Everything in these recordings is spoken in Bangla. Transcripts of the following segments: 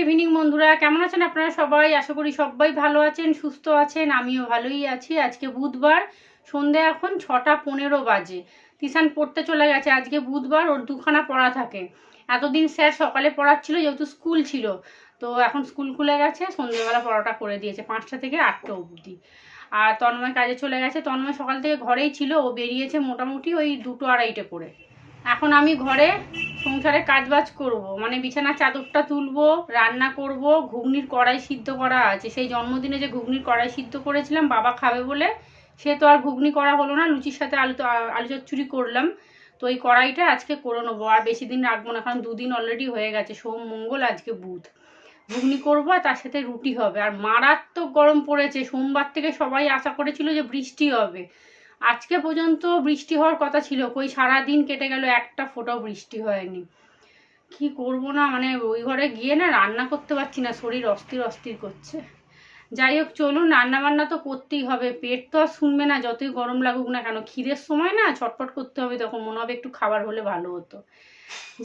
ইভিনিং বন্ধুরা, কেমন আছেন আপনারা সবাই? আশা করি সবাই ভালো আছেন, সুস্থ আছেন। আমিও ভালোই আছি। আজকে বুধবার, সন্ধে এখন 6:15 বাজে। তিশান পড়তে চলে গেছে। আজকে বুধবার, ওর দুখানা পড়া থাকে। এতদিন স্যার সকালে পড়াচ্ছিল যেহেতু স্কুল ছিল, তো এখন স্কুল খুলে গেছে, সন্ধ্যেবেলা পড়াটা করে দিয়েছে 5টা থেকে 8টা অবধি। আর তন্ময় কাজে চলে গেছে। তন্ময় সকাল থেকে ঘরেই ছিল, ও বেরিয়েছে মোটামুটি ওই 2টো 2:30 করে। এখন আমি ঘরে সংসারে কাজবাজ করব, মানে বিছানার চাদরটা তুলবো, রান্না করব, ঘুগনির কড়াই সিদ্ধ করা আছে। সেই জন্মদিনে যে ঘুগনির কড়াই সিদ্ধ করেছিলাম বাবা খাবে বলে, সে তো আর ঘুগনি করা হলো না, লুচির সাথে আলু চচ্চড়ি করলাম। তো এই কড়াইটা আজকে করে নেবো, আর বেশি দিন রাখবো না, কারণ 2 দিন অলরেডি হয়ে গেছে, সোম মঙ্গল আজকে বুধ। ঘুগনি করবো আর তার সাথে রুটি হবে। আর মারাত্মক গরম পড়েছে। সোমবার থেকে সবাই আশা করেছিল যে বৃষ্টি হবে, আজকে পর্যন্ত বৃষ্টি হওয়ার কথা ছিল, কই সারাদিন কেটে গেল, একটা ফোঁটাও বৃষ্টি হয়নি। কি করব না, মানে ওই ঘরে গিয়ে না রান্না করতে পারছি না, শরীর অস্থির অস্থির করছে। যাই হোক চলুন, রান্না বান্না তো করতেই হবে, পেট তো আর শুনবে না যতই গরম লাগুক না কেন। খিদের সময় না ছটফট করতে হবে, তখন মনে হবে একটু খাবার হলে ভালো হতো।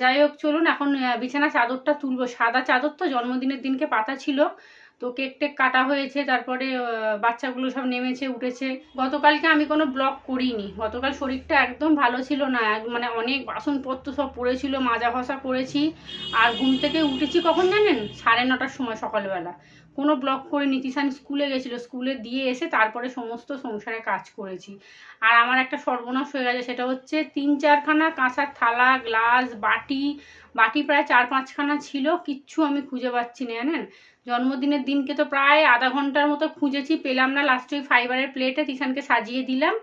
যাই হোক চলুন, এখন বিছানা চাদরটা তুলবো। সাদা চাদর তো, জন্মদিনের দিনকে পাতা ছিল, তো কেক টেক কাটা হয়েছে, তারপরে বাচ্চাগুলো সব নেমেছে উঠেছে। গতকালকে আমি কোনো ব্লগ করিনি, গতকাল শরীরটা একদম ভালো ছিল না, মানে অনেক বাসনপত্র সব পড়েছিল, মাজা ঘষা করেছি। আর ঘুম থেকে উঠেছি কখন জানেন? 9:30টার সময় সকালবেলা। কোনো ব্লগ করিনি। তিশান স্কুলে গেছিলো, স্কুলে দিয়ে এসে তারপরে সমস্ত সংসারে কাজ করেছি। আর আমার একটা সর্বনাশ হয়ে গেছে, সেটা হচ্ছে 3-4খানা কাঁসার থালা, গ্লাস, বাটি প্রায় 4-5খানা ছিল, কিচ্ছু আমি খুঁজে পাচ্ছি না জানেন। জন্মদিনের দিনকে তো প্রায় আধা ঘন্টার মতো খুঁজেছি, পেলাম না। লাস্টে ওই ফাইবারের প্লেটে তিশানকে সাজিয়ে দিলাম।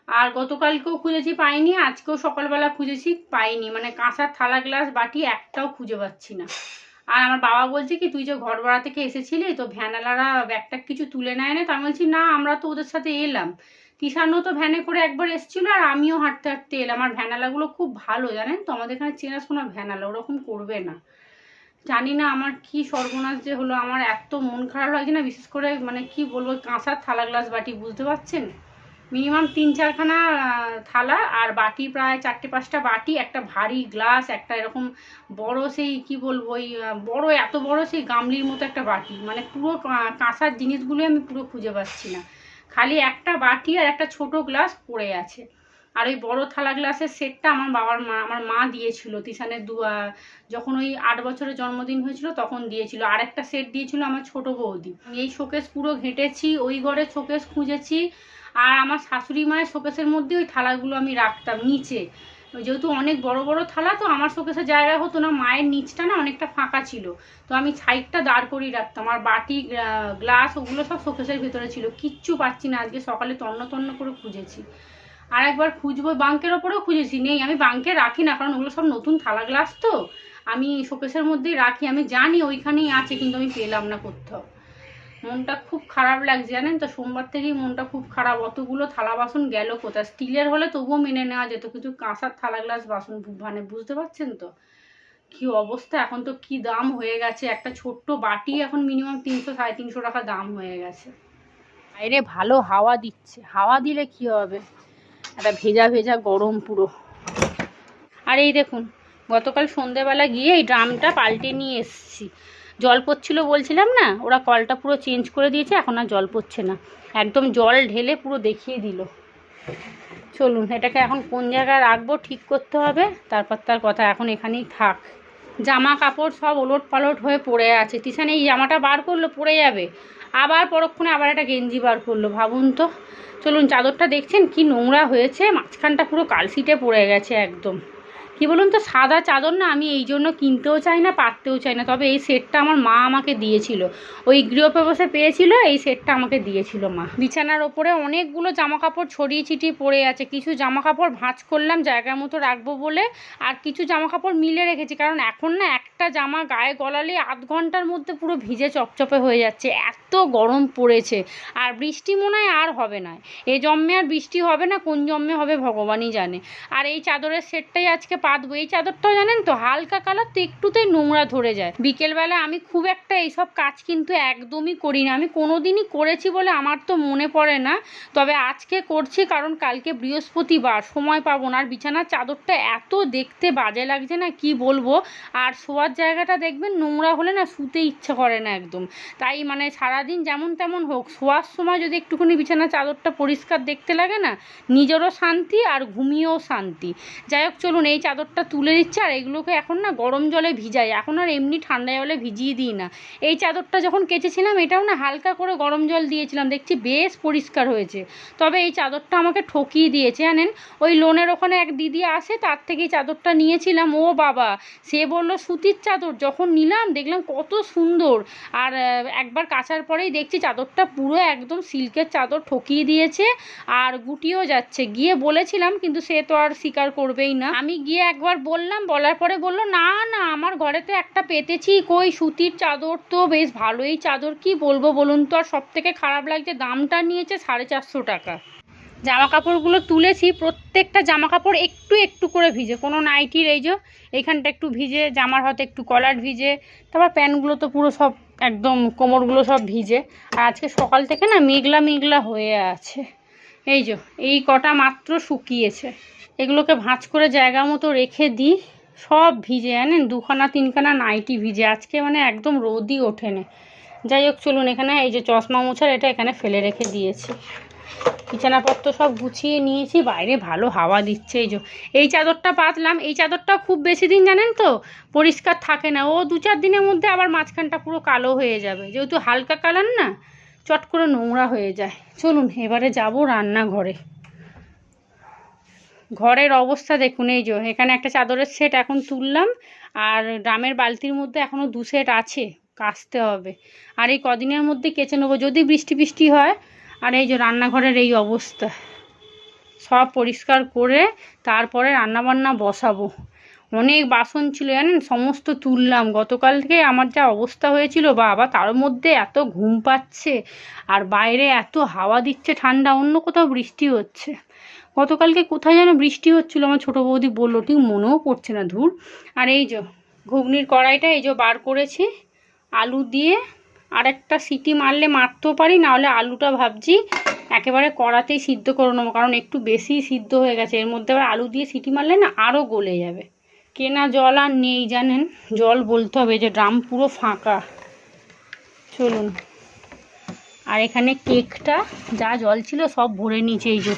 আর গতকালকেও খুঁজেছি, পাইনি। আজকেও সকালবেলা খুঁজেছি, পাইনি। মানে কাঁসার থালা, গ্লাস, বাটি একটাও খুঁজে পাচ্ছি না। আর আমার বাবা বলছে কি, তুই যে ঘর ভাড়া থেকে এসেছিলি, তো ভ্যানালারা ব্যাগটা কিছু তুলে নেয় না? তো আমি বলছি না, আমরা তো ওদের সাথে এলাম। তিশানও তো ভ্যানে করে একবার এসেছিলো, আর আমিও হাঁটতে হাঁটতে এলাম। আর ভ্যানালাগুলো খুব ভালো জানেন তো, আমাদের এখানে চেনাশোনা ভ্যানালা, ওরকম করবে না। জানি না আমার কি সর্বনাশ যে হলো, আমার এত মন খারাপ লাগছে না, বিশেষ করে মানে কি বলবো, কাঁসার থালা, গ্লাস, বাটি, বুঝতে পারছেন? মিনিমাম 3-4খানা থালা, আর বাটি প্রায় 4-5টা বাটি, একটা ভারী গ্লাস, একটা এরকম বড়, সেই কি বলবো, ওই বড়, এত বড় সেই গামলির মতো একটা বাটি। মানে পুরো কাঁসার জিনিসগুলোই আমি পুরো খুঁজে পাচ্ছি না, খালি একটা বাটি আর একটা ছোট গ্লাস পড়ে আছে। আর ওই বড় থালা গ্লাসের সেটটা আমার মা দিয়েছিল তিশানের যখন ওই 8 বছরের জন্মদিন হয়েছিল তখন দিয়েছিল। আর একটা সেট দিয়েছিল আমার ছোট বৌদি। এই শোকেস পুরো ঘেঁটেছি, ওই ঘরে শোকেস খুঁজেছি। আর আমার শাশুড়ি মায়ের শোকেসের মধ্যে ওই থালাগুলো আমি রাখতাম নিচে, যেহেতু অনেক বড় বড় থালা, তো আমার শোকেসের জায়গা হতো না। মায়ের নিচটা না অনেকটা ফাঁকা ছিল, তো আমি সাইডটা দাঁড় করিয়ে রাখতাম। আর বাটি, গ্লাস, ওগুলো সব শোকেসের ভেতরে ছিল, কিচ্ছু পাচ্ছি না। আজকে সকালে তন্ন করে খুঁজেছি, আর একবার খুঁজবো। বাঙ্কের ওপরেও খুঁজেছি, নেই। আমি বাঙ্কে রাখি না, কারণ ওগুলো সব নতুন থালা গ্লাস, তো আমি শোকেসের মধ্যেই রাখি। আমি জানি ওইখানেই আছে, কিন্তু আমি পেলাম না কোথাও। মনটা খুব খারাপ লাগছে জানেন তো, সোমবার থেকেই মনটা খুব খারাপ। অতগুলো থালা বাসন গেল কোথায়? স্টিলের হলে তবুও মেনে নেওয়া যেত, কিন্তু কাঁসার থালা, গ্লাস, বাসন, মানে বুঝতে পারছেন তো কি অবস্থা। এখন তো কি দাম হয়ে গেছে, একটা ছোট্ট বাটি এখন মিনিমাম 300-350 টাকা দাম হয়ে গেছে। বাইরে ভালো হাওয়া দিচ্ছে, হাওয়া দিলে কি হবে, একটা ভেজা ভেজা গরম পুরো। আর এই দেখুন, গতকাল সন্ধেবেলা গিয়ে এই ড্রামটা পাল্টে নিয়ে এসেছি। জল পড়ছিল বলছিলাম না, ওরা কলটা পুরো চেঞ্জ করে দিয়েছে, এখন আর জল পড়ছে না, একদম জল ঢেলে পুরো দেখিয়ে দিল। চলুন, এটাকে এখন কোন জায়গায় রাখবো ঠিক করতে হবে, তারপর তার কথা। এখন এখানেই থাক। জামা কাপড় সব ওলট পালট হয়ে পড়ে আছে। তিশান এই জামাটা বার করলো, পড়ে যাবে, আবার পরক্ষণে আবার একটা গেঞ্জি বার করলো, ভাবুন তো। চলুন, চাদরটা দেখছেন কি নোংরা হয়েছে, মাঝখানটা পুরো কালশিটে পড়ে গেছে একদম। কি বলুন তো, সাদা চাদর না আমি এই জন্য কিনতেও চাই না, পাততেও চাই না। তবে এই সেটটা আমার মা আমাকে দিয়েছিল, ওই গৃহপ্রবেশে পেয়েছিল, এই সেটটা আমাকে দিয়েছিল মা। বিছানার ওপরে অনেকগুলো জামা কাপড় ছড়িয়ে ছিটিয়ে পড়ে আছে। কিছু জামা কাপড় ভাঁজ করলাম জায়গার মতো রাখবো বলে, আর কিছু জামা কাপড় মিলে রেখেছি, কারণ এখন না একটা জামা গায়ে গলালে আধ ঘন্টার মধ্যে পুরো ভিজে চপচপে হয়ে যাচ্ছে, এত গরম পড়েছে। আর বৃষ্টি মনে হয় আর হবে না, এ জন্মে আর বৃষ্টি হবে না, কোন জন্মে হবে ভগবানই জানে। আর এই চাদরের সেটটাই আজকে পাতবো। এই চাদরটাও জানেন তো হালকা কালার, তো একটুতেই নোংরা ধরে যায়। বিকেলবেলা আমি খুব একটা এইসব কাজ কিন্তু একদমই করি না, আমি কোনোদিনই করেছি বলে আমার তো মনে পড়ে না, তবে আজকে করছি কারণ কালকে বৃহস্পতিবার, সময় পাবো না। আর বিছানার চাদরটা এত দেখতে বাজে লাগছে না কি বলবো, আর শোয়ার জায়গাটা দেখবেন নোংরা হলে না শুতে ইচ্ছা করে না একদম। তাই মানে সারাদিন যেমন তেমন হোক, শোয়ার সময় যদি একটুখানি বিছানার চাদরটা পরিষ্কার দেখতে লাগে না, নিজেরও শান্তি আর ঘুমিয়েও শান্তি। যাই হোক চলুন, এই চাদরটা তুলে দিচ্ছি। আর এগুলোকে এখন না গরম জলে ভিজাই, এখন আর এমনি ঠান্ডা জলে ভিজিয়ে দিই না। এই চাদরটা যখন কেচেছিলাম এটাও না হালকা করে গরম জল দিয়েছিলাম, দেখছি বেশ পরিষ্কার হয়েছে। তবে এই চাদরটা আমাকে ঠকিয়ে দিয়েছে জানেন, ওই লোনের ওখানে এক দিদি আসে, তার থেকেই চাদরটা নিয়েছিলাম। ও বাবা, সে বললো সুতির চাদর, যখন নিলাম দেখলাম কত সুন্দর, আর একবার কাচার পরেই দেখছি চাদরটা পুরো একদম সিল্কের চাদর, ঠকিয়ে দিয়েছে আর গুটিয়েও যাচ্ছে। গিয়ে বলেছিলাম কিন্তু সে তো আর স্বীকার করবেই না। আমি গিয়ে একবার বললাম, বলার পরে বললো না না আমার ঘরেতে একটা পেতেছি, কই সুতির চাদর তো বেশ ভালোই চাদর, কি বলবো বলুন তো। আর সব থেকে খারাপ লাগছে দামটা নিয়েছে 450 টাকা। জামা কাপড়গুলো তুলেছি, প্রত্যেকটা জামা কাপড় একটু একটু করে ভিজে, কোনো নাইটির এই যে এইখানটা একটু ভিজে, জামার হাতে একটু কলার ভিজে, তারপর প্যান্টগুলো তো পুরো সব একদম কোমরগুলো সব ভিজে। আর আজকে সকাল থেকে না মেঘলা মেঘলা হয়ে আছে, এই যে এই কটা মাত্র শুকিয়েছে। এগুলোকে ভাঁজ করে জায়গা মতো রেখে দিই, সব ভিজে জানেন, 2খানা 3খানা নাইটি ভিজে আজকে, মানে একদম রোদই ওঠেনি। যাই হোক চলুন, এখানে এই যে চশমা মোছার এটা এখানে ফেলে রেখে দিয়েছি। বিছানাপত্র সব গুছিয়ে নিয়েছি, বাইরে ভালো হাওয়া দিচ্ছে। এই চাদরটা পাতলাম, এই চাদরটা খুব বেশি দিন জানেন তো পরিষ্কার থাকে না, ও 2-4 দিনের মধ্যে আবার মাঝখানটা পুরো কালো হয়ে যাবে, যেহেতু হালকা কালার না, চট করে নোংরা হয়ে যায়। চলুন এবারে যাব রান্নাঘরে। ঘরের অবস্থা দেখুন, এই যে এখানে একটা চাদরের সেট এখন তুললাম, আর ড্রামের বালতির মধ্যে এখনও 2 সেট আছে, কাচতে হবে। আর এই কদিনের মধ্যে কেচে নেবো যদি বৃষ্টি বৃষ্টি হয়। আর এই যে রান্নাঘরের এই অবস্থা, সব পরিষ্কার করে তারপরে রান্নাবান্না বসাবো। অনেক বাসন ছিল জানেন, সমস্ত তুললাম। গতকাল থেকে আমার যা অবস্থা হয়েছিল বাবা, তার মধ্যে এত ঘুম পাচ্ছে, আর বাইরে এত হাওয়া দিচ্ছে ঠান্ডা, অন্য কোথাও বৃষ্টি হচ্ছে। গতকালকে কোথায় যেন বৃষ্টি হচ্ছিলো, আমার ছোটো বৌদি বললো, ঠিক মনেও পড়ছে না ধুর। আর এই যে ঘুগনির কড়াইটা এই যে বার করেছি, আলু দিয়ে আর একটা সিটি মারলে মারতেও পারি, নাহলে আলুটা ভাবছি একেবারে কড়াতেই সিদ্ধ করে নেবো, কারণ একটু বেশি সিদ্ধ হয়ে গেছে। এর মধ্যে আবার আলু দিয়ে সিটি মারলে না আরও গলে যাবে। কেনা জল আর নেই জানেন, জল বলতে হবে, যে ড্রাম পুরো ফাঁকা। চলুন, আর এখানে কেকটা যা জল ছিল সব ভরে নিয়েছে, এই যে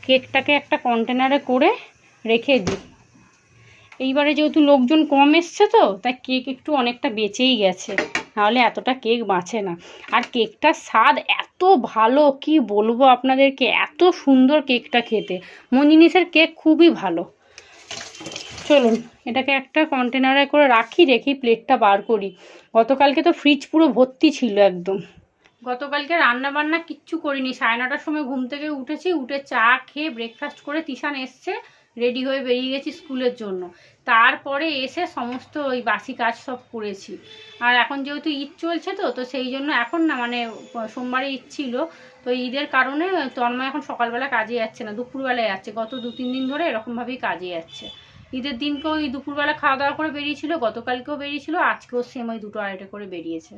কেকটাকে একটা কন্টেনারে করে রেখে দিই। এইবারে যেহেতু লোকজন কম এসছে তো, তাই কেক একটু অনেকটা বেঁচেই গেছে, নাহলে এতটা কেক বাঁচে না। আর কেকটার স্বাদ এত ভালো, কি বলবো আপনাদেরকে, এত সুন্দর কেকটা খেতে। মঞ্জিনিসের কেক খুবই ভালো। চলুন এটাকে একটা কন্টেনারে করে রাখি, রেখে প্লেটটা বার করি। গতকালকে তো ফ্রিজ পুরো ভর্তি ছিল একদম। গতকালকে রান্না বান্না কিচ্ছু করিনি, 9:30টার সময় ঘুম থেকে উঠেছি, উঠে চা খেয়ে ব্রেকফাস্ট করে তিশান এসছে, রেডি হয়ে বেরিয়ে গেছি স্কুলের জন্য। তারপরে এসে সমস্ত ওই বাসি কাজ সব করেছি। আর এখন যেহেতু ঈদ চলছে তো সেই জন্য এখন না, মানে সোমবারে ঈদ ছিল, তো ঈদের কারণে তন্ময় এখন সকালবেলা কাজে যাচ্ছে না, দুপুরবেলায় যাচ্ছে। গত 2-3 দিন ধরে এরকমভাবেই কাজে যাচ্ছে। ঈদের দিনকেও ওই দুপুরবেলা খাওয়া দাওয়া করে বেরিয়েছিল, গতকালকেও বেরিয়েছিল, আজকেও সেম ওই 2-2.5 করে বেরিয়েছে।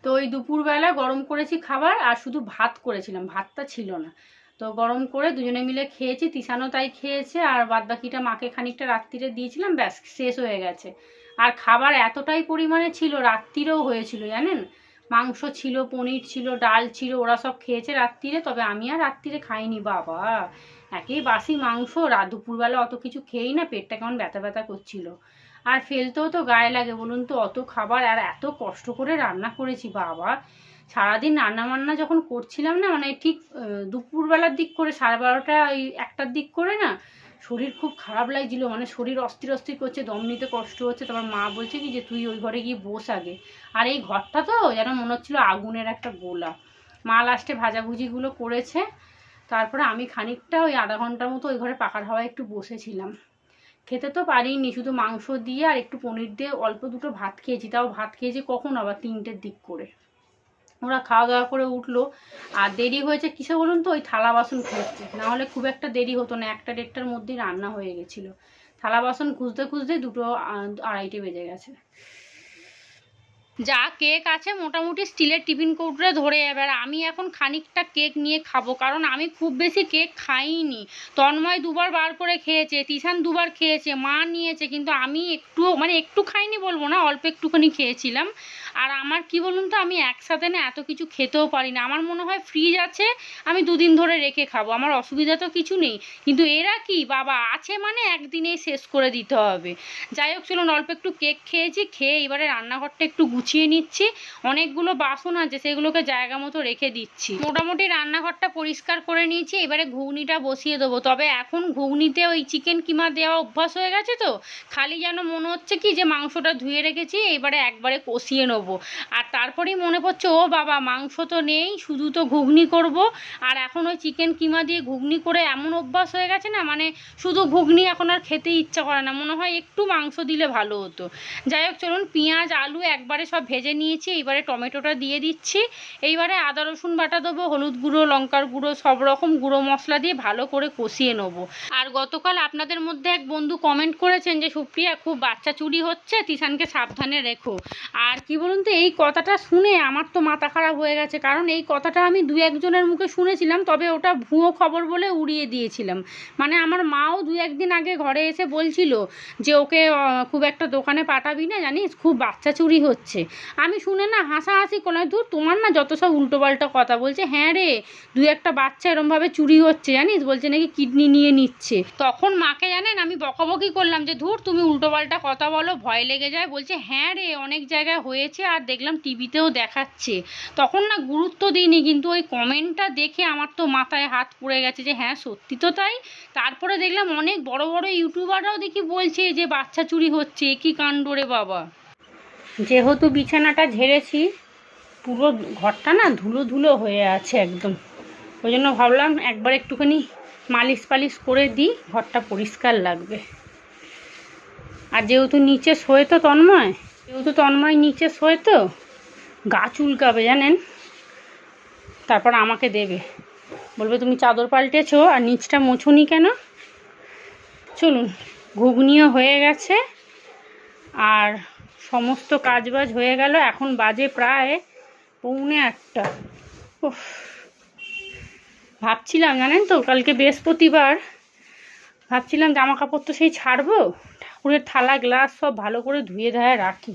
তো ওই দুপুরবেলা গরম করেছি খাবার, আর শুধু ভাত করেছিলাম, ভাতটা ছিল না, তো গরম করে দুজনে মিলে খেয়েছি। তিশানও তাই খেয়েছে, আর বাদ বাকিটা মাকে খানিকটা রাত্রিরে দিয়েছিলাম, ব্যাস শেষ হয়ে গেছে। আর খাবার এতটাই পরিমাণে ছিল, রাত্রিরেও হয়েছিল জানেন, মাংস ছিল, পনির ছিল, ডাল ছিল, ওরা সব খেয়েছে রাত্রিরে, তবে আমি আর রাত্রিরে খাইনি। বাবা, একেই বাসি মাংস, দুপুরবেলা অত কিছু খেয়েই না পেটটা কেমন ব্যথা ব্যথা করছিল। আর ফেলতেও তো গায়ে লাগে বলুন তো, অত খাবার, আর এত কষ্ট করে রান্না করেছি বাবা। সারাদিন রান্না বান্না যখন করছিলাম না, মানে ঠিক দুপুরবেলার দিক করে 12:30 ওই 1টার দিক করে না, শরীর খুব খারাপ লাগছিল, মানে শরীর অস্থির অস্থির করছে, দম নিতে কষ্ট হচ্ছে। তারপর মা বলছে কি যে তুই ওই ঘরে গিয়ে বস আগে। আর এই ঘরটা তো যেন মনে হচ্ছিল আগুনের একটা গোলা। মা লাস্টে ভাজাভুজিগুলো করেছে, তারপরে আমি খানিকটা ওই আধা ঘন্টার মতো ওই ঘরে পাখার হাওয়ায় একটু বসেছিলাম। খেতে তো পারিনি, শুধু মাংস দিয়ে আর একটু পনির দিয়ে অল্প দুটো ভাত খেয়েছি, তাও ভাত খেয়েছি কখন, আবার 3টের দিক করে। ওরা খাওয়া দাওয়া করে উঠলো, আর দেরি হয়েছে কিসে বলুন তো, ওই থালা বাসন খুঁজছে, নাহলে খুব একটা দেরি হতো না, 1টা 1:30টার মধ্যেই রান্না হয়ে গেছিলো। থালা বাসন খুঁজতে খুঁজতে 2টো 2:30 বেজে গেছে। যা কেক আছে মোটামুটি স্টিলের টিফিন কৌটোরে ধরে যাবে। আর আমি এখন খানিকটা কেক নিয়ে খাবো, কারণ আমি খুব বেশি কেক খাইনি। তন্ময় 2বার বার করে খেয়েছে, তিশান 2বার খেয়েছে, মা নিয়েছে, কিন্তু আমি একটুও মানে একটু খাইনি বলবো না, অল্প একটুখানি খেয়েছিলাম। আর আমার কি বলুন তো, আমি একসাথে না এত কিছু খেতেও পারি না। আমার মনে হয় ফ্রিজ আছে, আমি 2 দিন ধরে রেখে খাবো, আমার অসুবিধা তো কিছু নেই। কিন্তু এরা কি বাবা আছে মানে একদিনেই শেষ করে দিতে হবে। যাই হোক চলুন, অল্প একটু কেক খেয়েছি, খেয়ে এবারে রান্নাঘরটা একটু গুছিয়ে নিচ্ছি। অনেকগুলো বাসন আছে, সেগুলোকে জায়গা মতো রেখে দিচ্ছি। মোটামুটি রান্নাঘরটা পরিষ্কার করে নিয়েছি, এবারে ঘুগনিটা বসিয়ে দেবো। তবে এখন ঘুগনিতে ওই চিকেন কিমা দেওয়া অভ্যাস হয়ে গেছে তো, খালি যেন মনে হচ্ছে কি যে মাংসটা ধুয়ে রেখেছি, এবারে একবারে কষিয়ে নেবো। আর তারপরেই মনে পড়ছে, ও বাবা মাংস তো নেই, শুধু তো ঘুগনি করব। আর এখন ওই চিকেন কিমা দিয়ে ঘুগনি করে এমন অভ্যাস হয়ে গেছে না, মানে শুধু ঘুগনি এখন আর খেতে ইচ্ছা করে না, মনে হয় একটু মাংস দিলে ভালো হতো। যাই হোক চলুন, পেঁয়াজ আলু একবারে সব ভেজে নিয়েছি, এইবারে টমেটোটা দিয়ে দিচ্ছি। এইবারে আদা রসুন বাটা দেবো, হলুদ গুঁড়ো লঙ্কার গুঁড়ো সব রকম গুঁড়ো মশলা দিয়ে ভালো করে কষিয়ে নেবো। আর গতকাল আপনাদের মধ্যে এক বন্ধু কমেন্ট করেছেন যে সুপ্রিয়া খুব বাচ্চা চুরি হচ্ছে, তিশানকে সাবধানে রেখো। আর কি বলুন তো, এই কথাটা শুনে আমার তো মাথা খারাপ হয়ে গেছে, কারণ এই কথাটা আমি 2-1 জনের মুখে শুনেছিলাম, তবে ওটা ভুয়ো খবর বলে উড়িয়ে দিয়েছিলাম। মানে আমার মাও 2-1 দিন আগে ঘরে এসে বলছিল যে ওকে খুব একটা দোকানে পাঠাবি না, জানিস খুব বাচ্চা চুরি হচ্ছে। আমি শুনে না হাসাহাসি করলাম, দূর তোমার না যত সব উল্টোপাল্টা কথা। বলছে হ্যাঁ রে, 2-1টা বাচ্চা এরমভাবে চুরি হচ্ছে জানিস, বলছে নাকি কিডনি নিয়ে নিচ্ছে। তখন মাকে জানেন আমি বকাবকি করলাম যে ধুর তুমি উল্টোপাল্টা কথা বলো, ভয় লেগে যায়। বলছে হ্যাঁ রে, অনেক জায়গায় হয়েছে, আর দেখলাম টিভিতেও দেখাচ্ছে। তখন না গুরুত্ব দিইনি, কিন্তু ওই কমেন্টটা দেখে আমার তো মাথায় হাত পড়ে গেছে যে হ্যাঁ সত্যি তো তাই। তারপরে দেখলাম অনেক বড় বড় ইউটিউবাররাও দেখি বলছে যে বাচ্চা চুরি হচ্ছে, কি কাণ্ড রে বাবা। যেহেতু বিছানাটা ঝেড়েছি, পুরো ঘরটা না ধুলো ধুলো হয়ে আছে একদম, ওই জন্য ভাবলাম একবার একটুখানি মালিশ পালিশ করে দিই, ঘরটা পরিষ্কার লাগবে। আর যেহেতু নিচে শোয় তো তন্ময় নিচে শোয় তো, গা চুলকাবে জানেন, তারপর আমাকে দেবে, বলবে তুমি চাদর পাল্টেছো আর নিচটা মোছুনি কেন। চলুন, ঘুগনিও হয়ে গেছে আর সমস্ত কাজবাজ হয়ে গেল। এখন বাজে প্রায় 1:45। উফ, ভাবছিলাম জানেন তো, কালকে বৃহস্পতিবার, ভাবছিলাম জামা কাপড় তো সেই ছাড়বো, ঠাকুরের থালা গ্লাস সব ভালো করে ধুয়ে ধায়ে রাখি।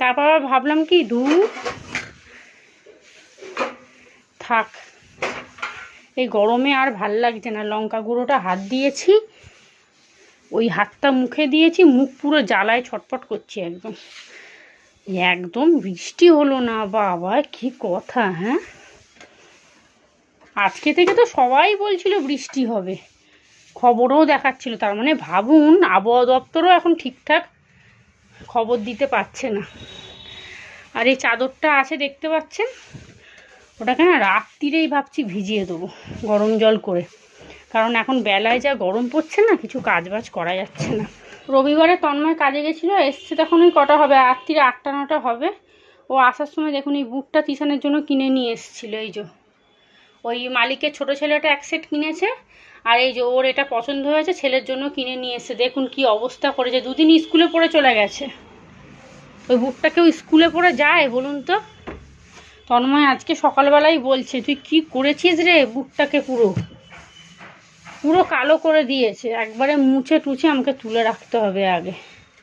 তারপর আবার ভাবলাম কি থাক, এই গরমে আর ভাল লাগছে না। লঙ্কা গুঁড়োটা হাত দিয়েছি, ওই হাতটা মুখে দিয়েছি, মুখ পুরো জ্বালায় ছটফট করছি একদম। একদম বৃষ্টি হলো না বাবা, কি কথা। হ্যাঁ, আজকে থেকে তো সবাই বলছিল বৃষ্টি হবে, খবরও দেখাচ্ছিল। তার মানে ভাবুন, আবহাওয়া দপ্তরও এখন ঠিকঠাক খবর দিতে পারছে না। আর এই চাদরটা আছে দেখতে পাচ্ছেন, ওটাকে না রাত্রিরেই ভাবছি ভিজিয়ে দেবো গরম জল করে, কারণ এখন বেলায় যা গরম পড়ছে না, কিছু কাজবাজ করা যাচ্ছে না। রবিবারে তন্ময় কাজে গেছিলো, এসছে তখন ওই কটা হবে, রাত্রিরে 8টা-9টা হবে। ও আসার সময় দেখুন এই বুটটা তিশানের জন্য কিনে নিয়ে এসেছিলো। এই যে ওই মালিকের ছোট ছেলেটা এক সেট কিনেছে, আর এই যে ওর এটা পছন্দ হয়েছে, ছেলের জন্য কিনে নিয়ে এসছে। দেখুন কি অবস্থা করেছে, 2 দিন স্কুলে পড়ে চলে গেছে। ওই বুটটা কেউ স্কুলে পড়ে যায় বলুন তো? তন্ময় আজকে সকালবেলাই বলছে, তুই কি করেছিস রে, বুটটাকে পুরো কালো করে দিয়েছে, একবারে মুছে টুছে আমাকে তুলে রাখতে হবে আগে।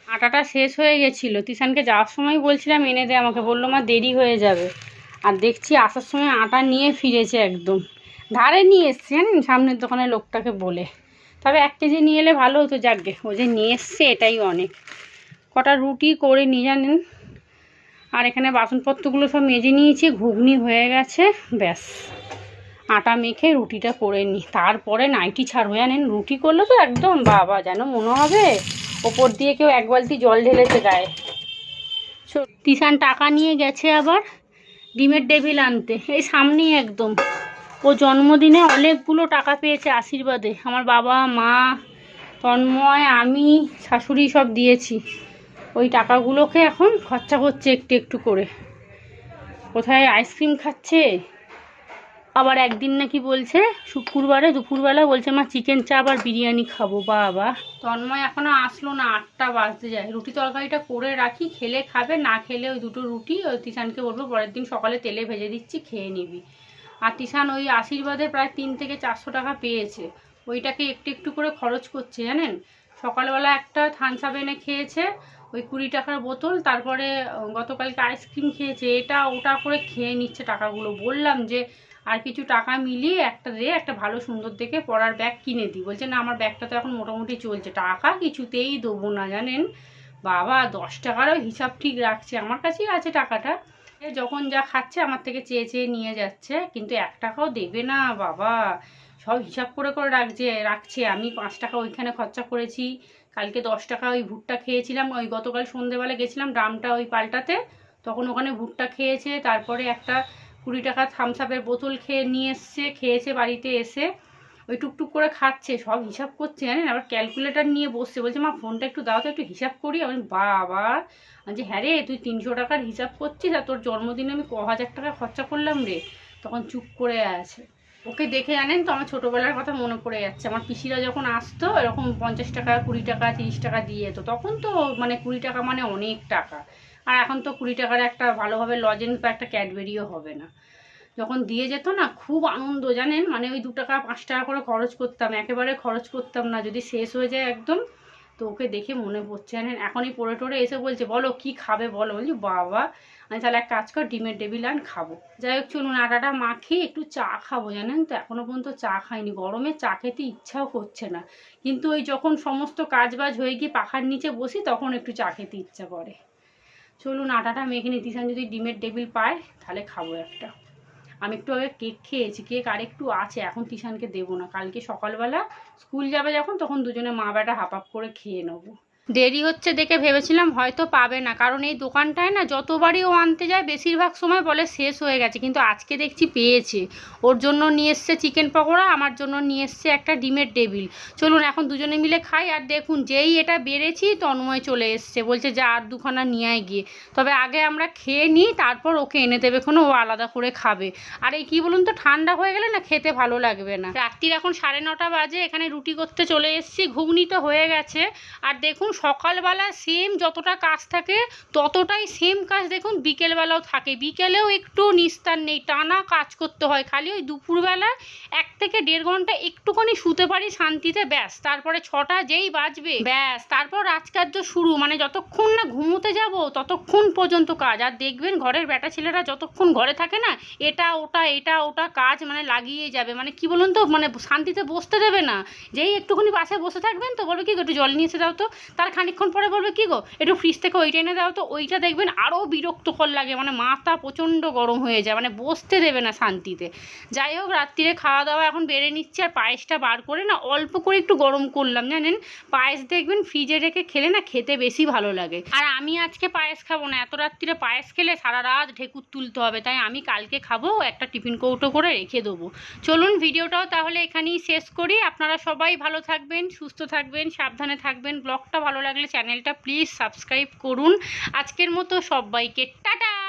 আটাটা শেষ হয়ে গেছিলো, তিশানকে যাওয়ার সময় বলছিলাম এনে দে আমাকে, বললো মা দেরি হয়ে যাবে। আর দেখছি আসার সময় আটা নিয়ে ফিরেছে, একদম ধারে নিয়ে এসছে জানেন, সামনের দোকানের লোকটাকে বলে। তবে 1 কেজি নিয়ে এলে ভালো হতো, যাকগে ও যে নিয়ে এসছে এটাই অনেক। কটা রুটি করে নিয়ে জানেন। আর এখানে বাসনপত্রগুলো সব মেজে নিয়েছি, ঘুগনি হয়ে গেছে, ব্যাস আটা মেখে রুটিটা করে নিই, তারপরে নাইটি ছাড়বো জানেন। রুটি করলে তো একদম বাবা যেন মনে হবে ওপর দিয়ে কেউ 1 বালতি জল ঢেলেছে গায়ে। তিশান টাকা নিয়ে গেছে আবার ডিমের ডেভিল আনতে, এই সামনেই একদম। ও জন্মদিনে অনেকগুলো টাকা পেয়েছে আশীর্বাদে, আমার বাবা মা তন্ময় আমি শাশুড়ি সব দিয়েছি। ওই টাকাগুলোকে এখন খরচা করছে একটু একটু করে, কোথায় আইসক্রিম খাচ্ছে, আবার একদিন নাকি বলছে শুক্রবারে দুপুরবেলা বলছে মা চিকেন চাপ আর বিরিয়ানি খাবো। বাবা, তন্ময় এখনো আসলো না, 8টা বাজতে যায়। রুটি তরকারিটা করে রাখি, খেলে খাবে, না খেলে ওই 2টো রুটি ওই তিশানকে বলবো পরের দিন সকালে তেলে ভেজে দিচ্ছি, খেয়ে নিবি। আর তিশান ওই আশীর্বাদে প্রায় 3 থেকে 400 টাকা পেয়েছে, ওইটাকে একটু একটু করে খরচ করছে জানেন। সকালবেলা একটা থামস আপ এনে খেয়েছে, ওই 20 টাকার বোতল, তারপরে গতকালকে আইসক্রিম খেয়েছে, এটা ওটা করে খেয়ে নিচ্ছে টাকাগুলো। বললাম যে আর কিছু টাকা মিলিয়ে একটা ভালো সুন্দর দেখে পড়ার ব্যাগ কিনে দিই। বলছে না আমার ব্যাগটা তো এখন মোটামুটি চলছে, টাকা কিছুতেই দেবো না জানেন। বাবা 10 টাকারও হিসাব ঠিক রাখছে, আমার কাছেই আছে টাকাটা। যখন যা খাচ্ছে আমার থেকে চেয়ে চেয়ে নিয়ে যাচ্ছে, কিন্তু 1 টাকাও দেবে না বাবা। সব হিসাব করে করে রাখছে। আমি 5 টাকা ওইখানে খরচা করেছি, কালকে 10 টাকা ওই ভুট্টা খেয়েছিলাম, ওই গতকাল সন্ধ্যেবেলা গেছিলাম ড্রামটা ওই পাল্টাতে, তখন ওখানে ভুট্টা খেয়েছে। তারপরে একটা 20 টাকা থামস আপের বোতল খেয়েছে বাড়িতে এসে, ওই টুকটুক করে খাচ্ছে, সব হিসাব করছে জানেন। আবার ক্যালকুলেটর নিয়ে বসছে, বলছে মা ফোনটা একটু দাও তো, একটু হিসাব করি। আমি বাবা যে হ্যাঁ রে, তুই 300 টাকার হিসাব করছিস আর তোর জন্মদিনে আমি 1000 টাকা খরচা করলাম রে। তখন চুপ করে আছে। ওকে দেখে জানেন তো আমার ছোটোবেলার কথা মনে পড়ে যাচ্ছে। আমার পিসিরা যখন আসতো এরকম 50 টাকা 20 টাকা 30 টাকা দিয়ে যেত, তখন তো মানে 20 টাকা মানে অনেক টাকা। আর এখন তো 20 টাকার একটা ভালোভাবে লজেন্স বা একটা ক্যাডবেরিও হবে না। যখন দিয়ে যেত না খুব আনন্দ জানেন, মানে ওই 2 টাকা 5 টাকা করে খরচ করতাম, একেবারে খরচ করতাম না, যদি শেষ হয়ে যায় একদম। তো ওকে দেখে মনে পড়ছে জানেন। এখনই পড়ে টরে এসে বলছে বলো কি খাবে বলো। বলছি বাবা আমি তাহলে এক কাজ কর, ডিমের টেবিল আন খাবো। যাই হোক চলুন আটাটা মাখিয়ে একটু চা খাবো জানেন তো। এখনো পর্যন্ত চা খাইনি, গরমে চা খেতে ইচ্ছাও করছে না, কিন্তু ওই যখন সমস্ত কাজ বাজ হয়ে গিয়ে পাখার নিচে বসি তখন একটু চা খেতে ইচ্ছা করে। চলুন আটাটা মেখে নিই, তিশান যদি ডিমের টেবিল পায় তাহলে খাবো একটা। আমি একটু আগে কেক খেয়েছি, কেক আর একটু আছে, এখন তিশানকে দেবো না, কালকে সকালবেলা স্কুল যাবে যখন তখন দুজনে মা বেটা হাফ হাফ করে খেয়ে নেবো। দেরি হচ্ছে দেখে ভেবেছিলাম হয়তো পাবে না, কারণ এই দোকানটায় না যতবারই ও আনতে যায় বেশিরভাগ সময় বলে শেষ হয়ে গেছে, কিন্তু আজকে দেখছি পেয়েছে। ওর জন্য নিয়ে এসছে চিকেন পকোড়া, আমার জন্য নিয়ে এসছে একটা ডিমের টেবিল। চলুন এখন দুজনে মিলে খাই। আর দেখুন যেই এটা বেড়েছি তন্ময় চলে এসছে, বলছে যে আর 2খানা নিয়ে গিয়ে। তবে আগে আমরা খেয়ে নিই, তারপর ওকে এনে দেবে, কোনো ও আলাদা করে খাবে। আর এই কী বলুন তো, ঠান্ডা হয়ে গেলে না খেতে ভালো লাগবে না। রাত্রির এখন 9:30 বাজে, এখানে রুটি করতে চলে এসেছি, ঘুগনি তো হয়ে গেছে। আর দেখুন সকালবেলা সেম যতটা কাজ থাকে ততটাই সেম কাজ দেখুন বিকেলবেলাও থাকে, বিকেলেও একটু নিস্তার নেই, টানা কাজ করতে হয়। খালি ওই দুপুরবেলা 1 থেকে 1.5 ঘন্টা একটুখানি শুতে পারি শান্তিতে, ব্যাস। তারপরে 6টা যেই বাজবে ব্যাস, তারপর রাজকার্য শুরু, মানে যতক্ষণ না ঘুমোতে যাব ততক্ষণ পর্যন্ত কাজ। আর দেখবেন ঘরের বেটা ছেলেরা যতক্ষণ ঘরে থাকে না এটা ওটা কাজ মানে লাগিয়ে যাবে, মানে কি বলুন তো, মানে শান্তিতে বসতে দেবে না। যেই একটুখানি পাশে বসে থাকবেন তো বলবে কি গো একটু জল নিয়ে এসে দাও তো, তার খানিকক্ষণ পরে বলবে কি গো একটু ফ্রিজ থেকে ওইটা এনে দাও তো, ওইটা দেখবেন আরও বিরক্তকর লাগে, মানে মাথা প্রচণ্ড গরম হয়ে যায়, মানে বসতে দেবে না শান্তিতে। যাই হোক রাত্রিরে খাওয়া দাওয়া এখন বেড়ে নিচ্ছে, আর পায়েসটা বার করে না অল্প করে একটু গরম করলাম জানেন। পায়েস দেখবেন ফ্রিজে রেখে খেলে না খেতে বেশি ভালো লাগে। আর আমি আজকে পায়েস খাবো না, এত রাত্রিরে পায়েস খেলে সারা রাত ঢেকুর তুলতে হবে, তাই আমি কালকে খাবো, একটা টিফিন কৌটো করে রেখে দেবো। চলুন ভিডিওটাও তাহলে এখানেই শেষ করি। আপনারা সবাই ভালো থাকবেন, সুস্থ থাকবেন, সাবধানে থাকবেন। ব্লগটা ভালো লাগলে চ্যানেলটা প্লিজ সাবস্ক্রাইব করুন। আজকের মতো সবাইকে টাটা।